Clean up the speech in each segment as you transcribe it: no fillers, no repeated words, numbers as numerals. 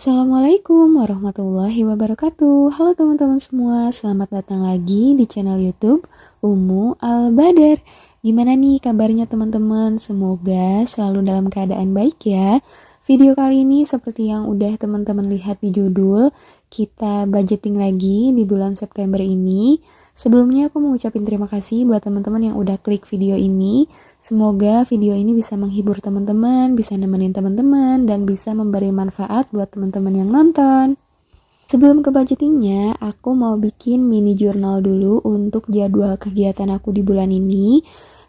Assalamualaikum warahmatullahi wabarakatuh. Halo teman-teman semua, selamat datang lagi di channel YouTube Ummu Al-Badar. Gimana nih kabarnya teman-teman? Semoga selalu dalam keadaan baik ya. Video kali ini seperti yang udah teman-teman lihat di judul, kita budgeting lagi di bulan September ini. Sebelumnya aku mau ucapin terima kasih buat teman-teman yang udah klik video ini. Semoga video ini bisa menghibur teman-teman, bisa nemenin teman-teman, dan bisa memberi manfaat buat teman-teman yang nonton. Sebelum ke budgetingnya, aku mau bikin mini jurnal dulu untuk jadwal kegiatan aku di bulan ini.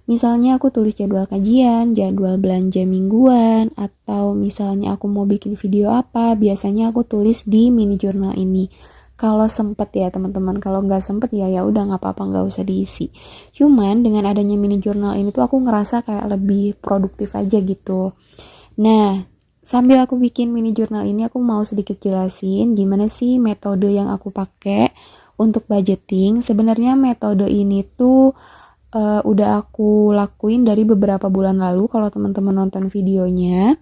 Misalnya aku tulis jadwal kajian, jadwal belanja mingguan, atau misalnya aku mau bikin video apa, biasanya aku tulis di mini jurnal ini. Kalau sempet ya teman-teman, kalau nggak sempet ya udah nggak apa-apa, nggak usah diisi. Cuman dengan adanya mini jurnal ini tuh aku ngerasa kayak lebih produktif aja gitu. Nah, sambil aku bikin mini jurnal ini aku mau sedikit jelasin gimana sih metode yang aku pakai untuk budgeting. Sebenarnya metode ini tuh udah aku lakuin dari beberapa bulan lalu kalau teman-teman nonton videonya.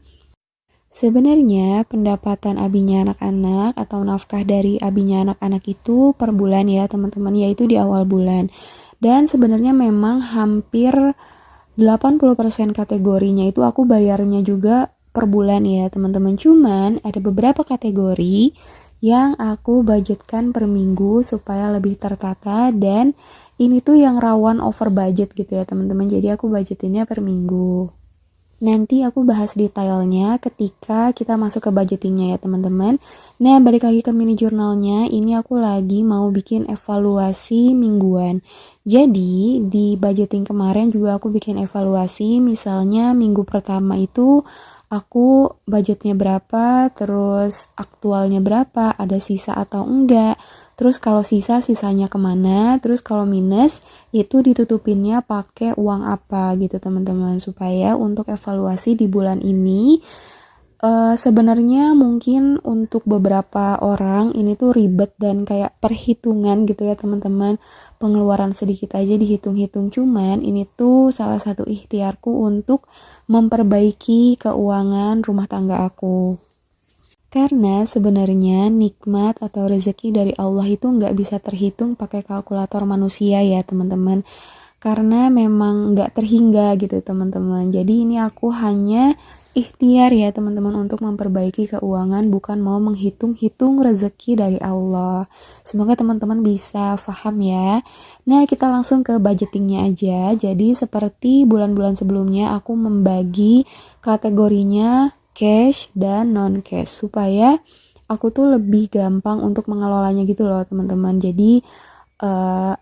Sebenarnya pendapatan abinya anak-anak atau nafkah dari abinya anak-anak itu per bulan ya teman-teman, yaitu di awal bulan. Dan sebenarnya memang hampir 80% kategorinya itu aku bayarnya juga per bulan ya teman-teman. Cuman ada beberapa kategori yang aku budgetkan per minggu supaya lebih tertata, dan ini tuh yang rawan over budget gitu ya teman-teman. Jadi aku budgetinnya per minggu. Nanti aku bahas detailnya ketika kita masuk ke budgetingnya ya teman-teman. Nah, balik lagi ke mini jurnalnya, ini aku lagi mau bikin evaluasi mingguan. Jadi, di budgeting kemarin juga aku bikin evaluasi, misalnya minggu pertama itu aku budgetnya berapa, terus aktualnya berapa, ada sisa atau enggak. Terus kalau sisanya kemana, terus kalau minus itu ditutupinnya pakai uang apa gitu teman-teman. Supaya untuk evaluasi di bulan ini sebenarnya mungkin untuk beberapa orang ini tuh ribet dan kayak perhitungan gitu ya teman-teman. Pengeluaran sedikit aja dihitung-hitung, cuman ini tuh salah satu ikhtiarku untuk memperbaiki keuangan rumah tangga aku. Karena sebenarnya nikmat atau rezeki dari Allah itu nggak bisa terhitung pakai kalkulator manusia ya teman-teman. Karena memang nggak terhingga gitu teman-teman. Jadi ini aku hanya ikhtiar ya teman-teman untuk memperbaiki keuangan, bukan mau menghitung-hitung rezeki dari Allah. Semoga teman-teman bisa paham ya. Nah, kita langsung ke budgetingnya aja. Jadi seperti bulan-bulan sebelumnya aku membagi kategorinya cash dan non cash supaya aku tuh lebih gampang untuk mengelolanya gitu loh teman-teman. Jadi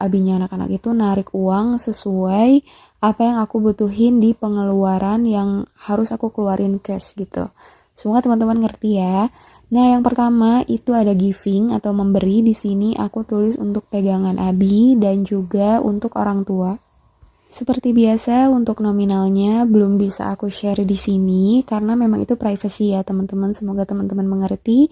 abinya anak-anak itu narik uang sesuai apa yang aku butuhin di pengeluaran yang harus aku keluarin cash gitu. Semoga teman-teman ngerti ya. Nah, yang pertama itu ada giving atau memberi. Di sini aku tulis untuk pegangan abi dan juga untuk orang tua. Seperti biasa untuk nominalnya belum bisa aku share di sini karena memang itu privacy ya teman-teman. Semoga teman-teman mengerti.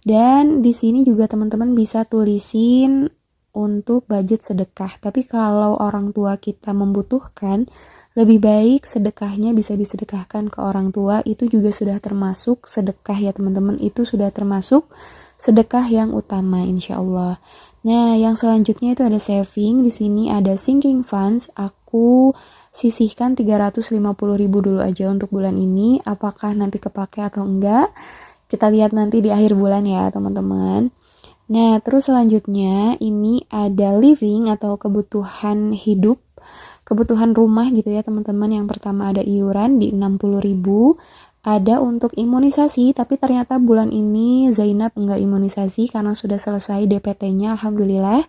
Dan di sini juga teman-teman bisa tulisin untuk budget sedekah. Tapi kalau orang tua kita membutuhkan, lebih baik sedekahnya bisa disedekahkan ke orang tua. Itu juga sudah termasuk sedekah ya teman-teman. Itu sudah termasuk sedekah yang utama insya Allah. Nah, yang selanjutnya itu ada saving. Di sini ada sinking funds. Aku sisihkan 350.000 dulu aja untuk bulan ini. Apakah nanti kepake atau enggak? Kita lihat nanti di akhir bulan ya, teman-teman. Nah, terus selanjutnya ini ada living atau kebutuhan hidup, kebutuhan rumah gitu ya, teman-teman. Yang pertama ada iuran di 60.000. Ada untuk imunisasi, tapi ternyata bulan ini Zainab enggak imunisasi karena sudah selesai DPT-nya, alhamdulillah.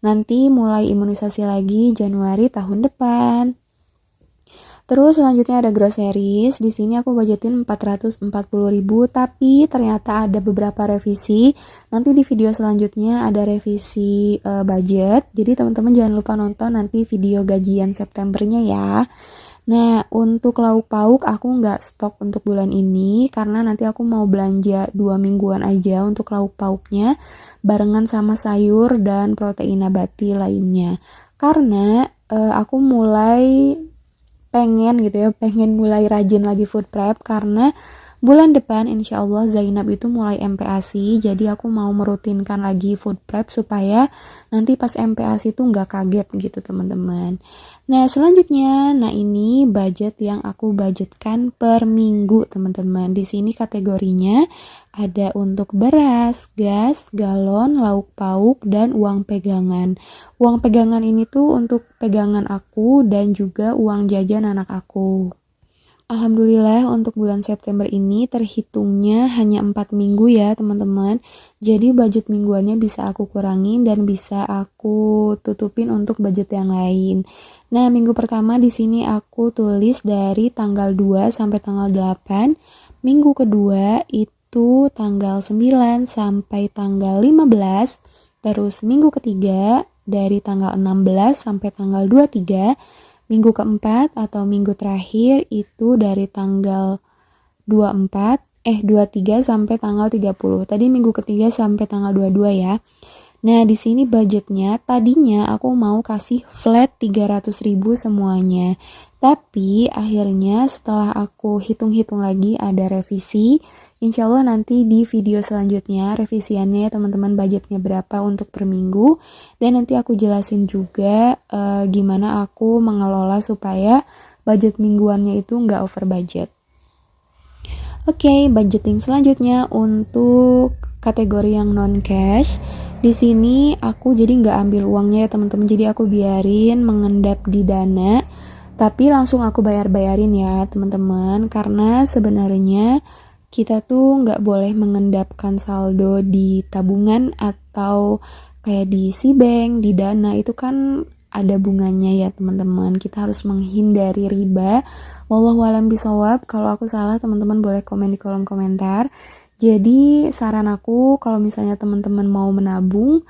Nanti mulai imunisasi lagi Januari tahun depan. Terus selanjutnya ada groceries. Di sini aku budgetin 440.000, tapi ternyata ada beberapa revisi. Nanti di video selanjutnya ada revisi budget. Jadi teman-teman jangan lupa nonton nanti video gajian Septembernya ya. Nah, untuk lauk pauk aku nggak stok untuk bulan ini karena nanti aku mau belanja 2 mingguan aja untuk lauk pauknya barengan sama sayur dan protein nabati lainnya. Karena aku mulai pengen mulai rajin lagi food prep karena bulan depan insya Allah Zainab itu mulai MPASI, jadi aku mau merutinkan lagi food prep supaya nanti pas MPASI itu nggak kaget gitu teman-teman. Nah selanjutnya, ini budget yang aku budgetkan per minggu teman-teman. Di sini kategorinya ada untuk beras, gas, galon, lauk pauk, dan uang pegangan. Uang pegangan ini tuh untuk pegangan aku dan juga uang jajan anak aku. Alhamdulillah untuk bulan September ini terhitungnya hanya 4 minggu ya teman-teman. Jadi budget mingguannya bisa aku kurangin dan bisa aku tutupin untuk budget yang lain. Nah, minggu pertama di sini aku tulis dari tanggal 2 sampai tanggal 8. Minggu kedua itu tanggal 9 sampai tanggal 15. Terus minggu ketiga dari tanggal 16 sampai tanggal 23. Minggu keempat atau minggu terakhir itu dari tanggal 23 sampai tanggal 30. Tadi minggu ketiga sampai tanggal 22 ya. Nah, di sini budgetnya tadinya aku mau kasih flat 300.000 semuanya. Tapi akhirnya setelah aku hitung-hitung lagi ada revisi. Insya Allah nanti di video selanjutnya revisiannya teman-teman budgetnya berapa untuk per minggu. Dan nanti aku jelasin juga gimana aku mengelola supaya budget mingguannya itu nggak over budget. Oke, budgeting selanjutnya untuk kategori yang non cash. Di sini aku jadi nggak ambil uangnya ya teman-teman. Jadi aku biarin mengendap di Dana. Tapi langsung aku bayar-bayarin ya teman-teman. Karena sebenarnya kita tuh nggak boleh mengendapkan saldo di tabungan atau kayak di Cbank, di Dana itu kan ada bunganya ya teman-teman. Kita harus menghindari riba. Wallahualam bisawab. Kalau aku salah teman-teman boleh komen di kolom komentar. Jadi saran aku kalau misalnya teman-teman mau menabung,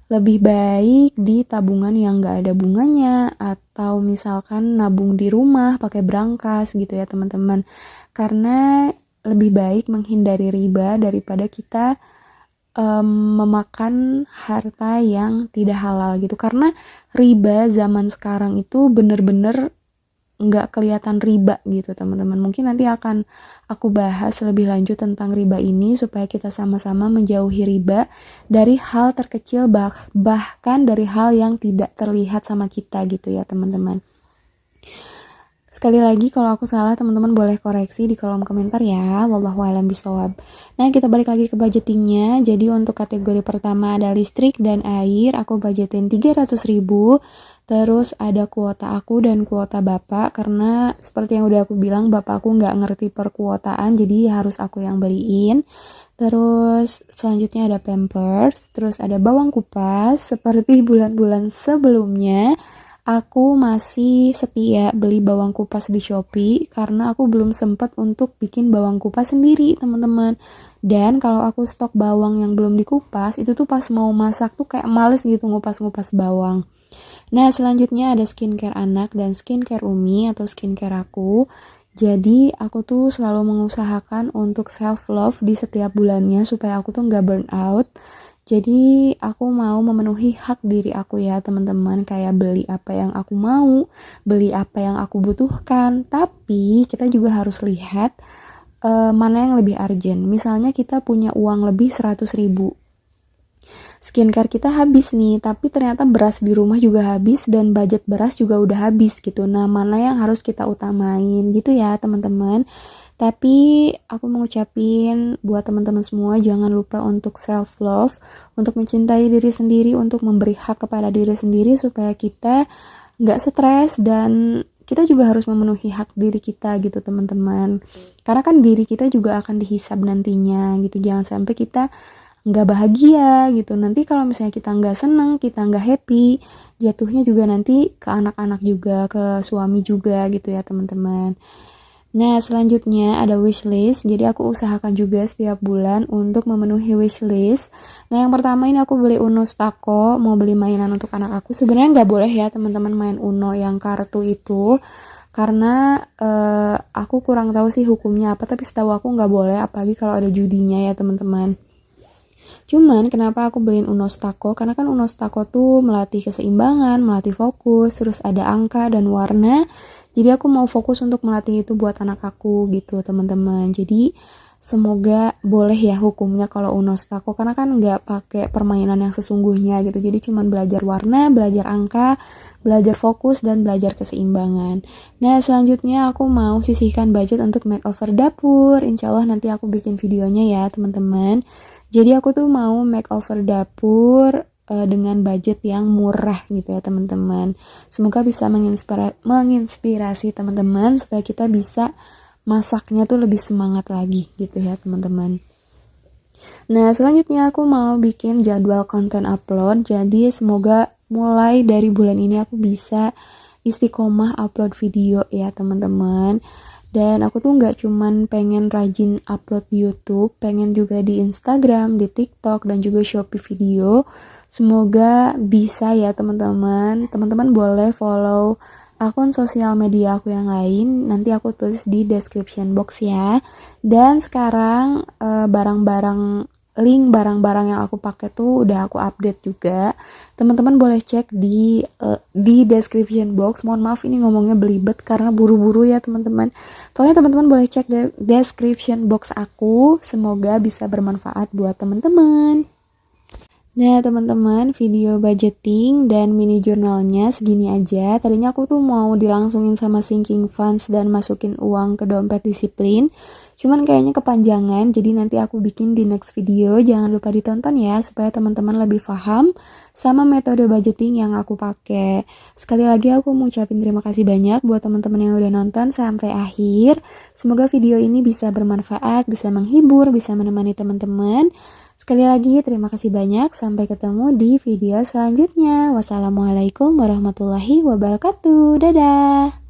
lebih baik di tabungan yang gak ada bunganya, atau misalkan nabung di rumah pakai brankas gitu ya teman-teman. Karena lebih baik menghindari riba daripada kita memakan harta yang tidak halal gitu. Karena riba zaman sekarang itu bener-bener nggak kelihatan riba gitu teman-teman. Mungkin nanti akan aku bahas lebih lanjut tentang riba ini supaya kita sama-sama menjauhi riba dari hal terkecil bahkan dari hal yang tidak terlihat sama kita gitu ya teman-teman. Sekali lagi kalau aku salah teman-teman boleh koreksi di kolom komentar ya. Wallahualam bisawab. Nah, kita balik lagi ke budgetingnya. Jadi untuk kategori pertama ada listrik dan air, aku budgetin 300.000. Terus ada kuota aku dan kuota bapak, karena seperti yang udah aku bilang bapakku nggak ngerti perkuotaan, jadi harus aku yang beliin. Terus selanjutnya ada pampers, terus ada bawang kupas. Seperti bulan-bulan sebelumnya, aku masih setia beli bawang kupas di Shopee karena aku belum sempat untuk bikin bawang kupas sendiri teman-teman. Dan kalau aku stok bawang yang belum dikupas, itu tuh pas mau masak tuh kayak males gitu ngupas-ngupas bawang. Nah selanjutnya ada skincare anak dan skincare Umi atau skincare aku. Jadi aku tuh selalu mengusahakan untuk self love di setiap bulannya supaya aku tuh gak burn out. Jadi aku mau memenuhi hak diri aku ya teman-teman, kayak beli apa yang aku mau, beli apa yang aku butuhkan. Tapi kita juga harus lihat mana yang lebih urgent. Misalnya kita punya uang lebih 100.000, skincare kita habis nih, tapi ternyata beras di rumah juga habis dan budget beras juga udah habis gitu. Nah mana yang harus kita utamain gitu ya teman-teman. Tapi aku mengucapin buat teman-teman semua jangan lupa untuk self love, untuk mencintai diri sendiri, untuk memberi hak kepada diri sendiri supaya kita nggak stres dan kita juga harus memenuhi hak diri kita gitu teman-teman. Karena kan diri kita juga akan dihisab nantinya gitu. Jangan sampai kita nggak bahagia gitu. Nanti kalau misalnya kita nggak seneng, kita nggak happy, jatuhnya juga nanti ke anak-anak juga, ke suami juga gitu ya teman-teman. Nah selanjutnya ada wishlist. Jadi aku usahakan juga setiap bulan untuk memenuhi wishlist. Nah yang pertama ini aku beli Uno Stako, mau beli mainan untuk anak aku. Sebenarnya nggak boleh ya teman-teman main Uno yang kartu itu, karena aku kurang tahu sih hukumnya apa, tapi setahu aku nggak boleh, apalagi kalau ada judinya ya teman-teman. Cuman kenapa aku beliin Uno Stako, karena kan Uno Stako tuh melatih keseimbangan, melatih fokus, terus ada angka dan warna. Jadi aku mau fokus untuk melatih itu buat anak aku gitu teman-teman. Jadi semoga boleh ya hukumnya kalau Unos Tako, karena kan nggak pakai permainan yang sesungguhnya gitu. Jadi cuman belajar warna, belajar angka, belajar fokus, dan belajar keseimbangan. Nah selanjutnya aku mau sisihkan budget untuk makeover dapur. Insya Allah nanti aku bikin videonya ya teman-teman. Jadi aku tuh mau makeover dapur dengan budget yang murah gitu ya teman-teman. Semoga bisa menginspirasi teman-teman supaya kita bisa masaknya tuh lebih semangat lagi gitu ya teman-teman. Nah selanjutnya aku mau bikin jadwal konten upload. Jadi semoga mulai dari bulan ini aku bisa istiqomah upload video ya teman-teman. Dan aku tuh nggak cuman pengen rajin upload di YouTube, pengen juga di Instagram, di TikTok, dan juga Shopee video. Semoga bisa ya teman-teman. Teman-teman boleh follow akun sosial media aku yang lain, nanti aku tulis di description box ya. Dan sekarang link barang-barang yang aku pakai tuh udah aku update juga. Teman-teman boleh cek di description box. Mohon maaf ini ngomongnya belibet karena buru-buru ya teman-teman. Pokoknya teman-teman boleh cek description box aku. Semoga bisa bermanfaat buat teman-teman. Nah teman-teman, video budgeting dan mini jurnalnya segini aja. Tadinya aku tuh mau dilangsungin sama sinking funds dan masukin uang ke dompet disiplin. Cuman kayaknya kepanjangan, jadi nanti aku bikin di next video. Jangan lupa ditonton ya, supaya teman-teman lebih paham sama metode budgeting yang aku pakai. Sekali lagi aku mau ucapin terima kasih banyak buat teman-teman yang udah nonton sampai akhir. Semoga video ini bisa bermanfaat, bisa menghibur, bisa menemani teman-teman. Sekali lagi terima kasih banyak, sampai ketemu di video selanjutnya. Wassalamualaikum warahmatullahi wabarakatuh. Dadah.